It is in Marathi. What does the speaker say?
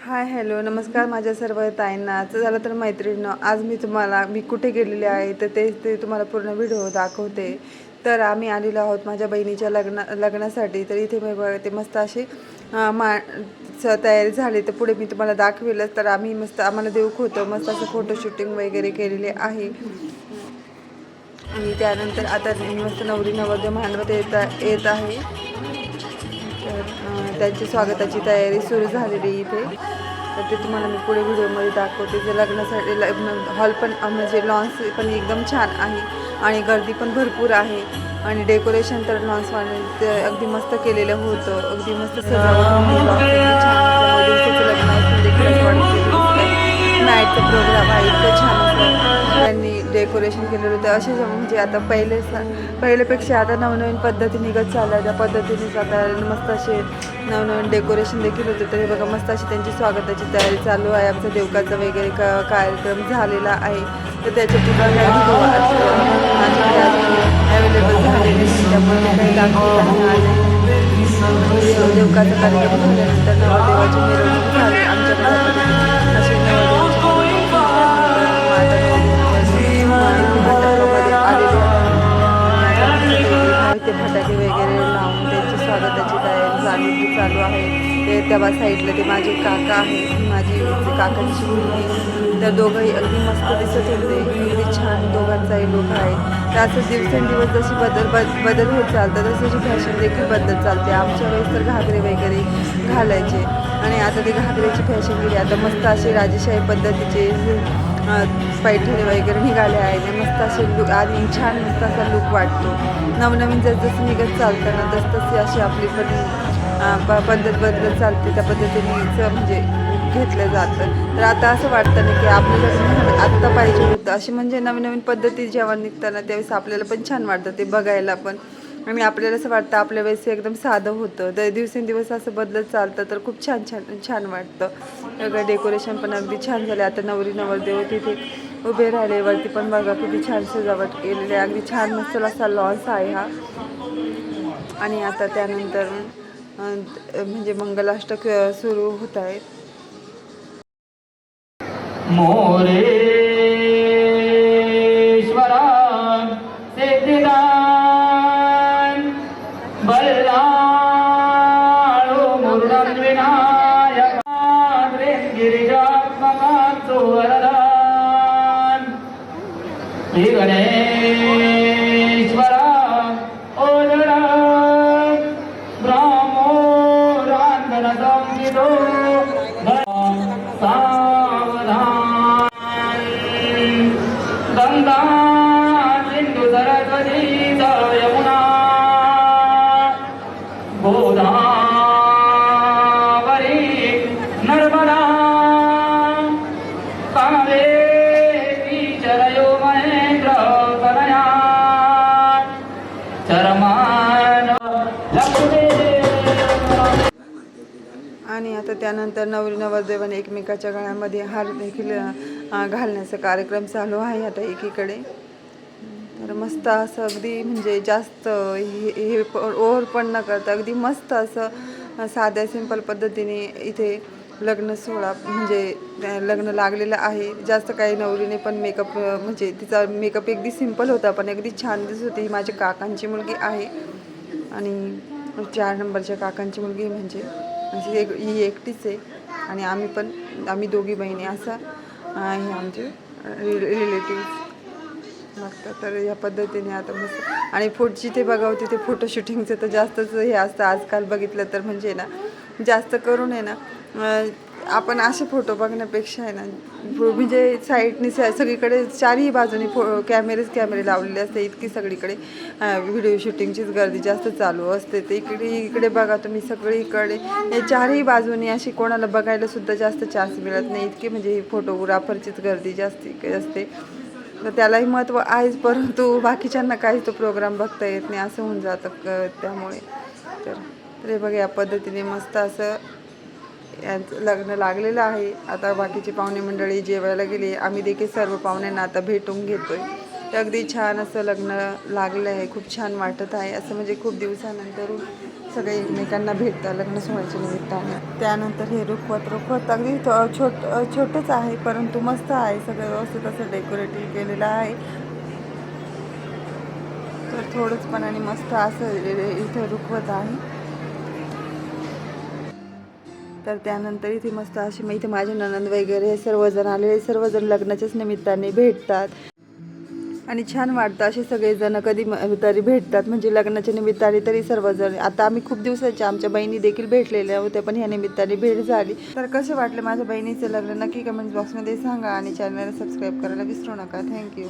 हाय हॅलो नमस्कार माझ्या सर्व ताईंना. असं झालं तर मैत्रिणींनो, आज मी कुठे गेलेले आहे तर ते तुम्हाला पूर्ण व्हिडिओ दाखवते. तर आम्ही आलेलो आहोत माझ्या बहिणीच्या लग्नासाठी. तर इथे ते मस्त अशी तयारी झाली. तर पुढे मी तुम्हाला दाखवेलच. तर आम्हाला देऊक होतं मस्त असं फोटोशूटिंग वगैरे केलेले आहे. आणि त्यानंतर आता मस्त नवरी नवरदेव मांडवत येत आहे. तर त्यांची स्वागताची तयारी सुरू झालेली इथे. तर ते तुम्हाला मी पुढे व्हिडिओमध्ये दाखवते. जे लग्नासाठी हॉल पण म्हणजे लॉन्स पण एकदम छान आहे आणि गर्दी पण भरपूर आहे. आणि डेकोरेशन तर लॉन्सवाले अगदी मस्त केलेलं होतं. अगदी मस्त सजावट होती. लॉन्स अगदी छान असल्यामुळे दिवसाचं लग्न असून देखील असं वाटतं नाईटचा प्रोग्राम आहे. इतकं छान असं त्यांनी डेकोरेशन केलेलं होतं. असे म्हणजे आता पहिल्यापेक्षा आता नवनवीन पद्धती निघत चालल्या. त्या पद्धतीनेच आता मस्त असे नवनवीन डेकोरेशन देखील होते. तर हे बघा मस्त अशी त्यांची स्वागताची तयारी चालू आहे. आमचा देवकाचा वगैरे कार्यक्रम झालेला आहे. तर त्याचे पुन्हा माझ्याकडे अवेलेबल झालेले नाही, त्यामुळे काही दाखवता नाही. देवकाचा कार्यक्रम झाल्यानंतर नवरदेवाची मिरवणूक झाली आमच्याकडे. अशी नवरदेवाची मंडपामध्ये आलेले ते फटाके वगैरे लावून त्यांची स्वागताची तयारी चालू आहे. ते त्या साईडला ते माझे काका आहेत, माझी काकांची मुलगी. तर दोघंही अगदी मस्त दिसत होते. अगदी छान दोघांचाही लुक आहे. तर असं दिवसेंदिवस जशी बदल होत चालतात तशी फॅशन देखील बदलत चालते. आमच्या वेळेस तर घागरे वगैरे घालायचे आणि आता ते घागऱ्याची फॅशन गेली. आता मस्त असे राजेशाही पद्धतीचे पैठणी वगैरे निघाले आहे. मस्त असे लुक आणि छान मस्त असा लुक वाटतो. नवनवीन जसं निघत चालतं ना तसतशी अशी आपली पण पद्धत बदलत चालते. त्या पद्धतीने म्हणजे घेतलं जातं. तर आता असं वाटतं ना की आपल्याला आत्ता पाहिजे होतं. अशी म्हणजे नवीन पद्धती जेव्हा निघताना त्यावेळेस आपल्याला पण छान वाटतं ते बघायला पण. आणि आपल्याला असं वाटतं आपल्या वेळेस एकदम साधं होतं. तर दिवसेंदिवस असं बदलत चालतं तर खूप छान वाटतं. सगळं डेकोरेशन पण अगदी छान झालं. आता नवरी नवरदेव तिथे उभे राहिले. वरती पण बघा किती छान सजावट केलेली आहे. अगदी छान मस्त असा लॉन्स आहे हा. आणि आता त्यानंतर म्हणजे मंगलाष्टक सुरू होत आहेत. मोरेश्वरा सिद्धिदान बल्लाळो मुरुडन विनायका गिरिजात्मका सुवरदान श्री गणेश्वरा ओदरा ब्राह्मो रांधन संचितो गंगा सिंधु सरस्वती यमुना गोदावरी नर्मदा कावेरी चरयो महेंद्र कनया चरमान लक्ष्मी. आणि आता त्यानंतर नवरी नवरदेवाने एकमेकाच्या गळ्यामध्ये हार देखील घालण्याचा कार्यक्रम चालू आहे आता एकीकडे. तर मस्त असं अगदी म्हणजे जास्त हे ओव्हर पण न करता अगदी मस्त असं साध्या सिंपल पद्धतीने इथे लग्न सोहळा म्हणजे लग्न लागलेलं आहे. जास्त काही नवरीने पण मेकअप म्हणजे तिचा मेकअप अगदी सिंपल होता पण अगदी छान दिसत होती. ही माझ्या काकांची मुलगी आहे आणि 4 नंबरच्या काकांची मुलगी म्हणजे ही एकटीच आहे. आणि आम्ही दोघी बहिणी असं हे आमचे रिलेटिव्स लागतात. तर या पद्धतीने आता मस्त आणि जिथे बघावं तिथे फोटो शूटिंगचं तर जास्तच हे असतं आजकाल. बघितलं तर म्हणजे ना जास्त करून आहे ना आपण असे फोटो बघण्यापेक्षा आहे ना म्हणजे साईडनी सगळीकडे चारही बाजूनी कॅमेरे लावलेले असते. इतकी सगळीकडे व्हिडिओ शूटिंगचीच गर्दी जास्त चालू असते. तर इकडे बघा तुम्ही सगळीकडे चारही बाजूनी अशी कोणाला बघायला सुद्धा जास्त चान्स मिळत नाही. इतकी म्हणजे ही फोटोग्राफरचीच गर्दी जास्त असते. तर त्यालाही महत्त्व आहेच परंतु बाकीच्यांना काहीच तो प्रोग्राम बघता येत नाही असं होऊन जातं त्यामुळे. तर हे बघा या पद्धतीने मस्त असं यांचं लग्न लागलेलं आहे. आता बाकीची पाहुणे मंडळी जेवायला गेली. आम्ही देखील सर्व पाहुण्यांना आता भेटून घेतोय. तर अगदी छान असं लग्न लागलं आहे. खूप छान वाटत आहे. असं म्हणजे खूप दिवसानंतर सगळे एकमेकांना भेटतात लग्न सोहळ्याच्या निमित्ताने. त्यानंतर हे रुखवत अगदी छोटंच आहे, परंतु मस्त आहे. सगळं व्यवस्थित असं डेकोरेटिव्ह केलेलं आहे. तर थोडंच पण आणि मस्त असं इथं रुखवत आहे. तर त्यानंतर इथे मस्त अशी इथे माझे नणंद वगैरे सर्वजण आलेले, सर्वजण लग्नाच्याच निमित्ताने भेटतात आणि छान वाटतं. असे सगळेजण कधी तरी भेटतात, म्हणजे लग्नाच्या निमित्ताने तरी सर्वजण. आता आम्ही खूप दिवसाच्या आमच्या बहिणी देखील भेटलेल्या होत्या, पण ह्या निमित्ताने भेट झाली. तर कसे वाटले माझ्या बहिणीचं लग्न नक्की कमेंट बॉक्समध्ये सांगा आणि चॅनलला सबस्क्राईब करायला विसरू नका. थँक्यू.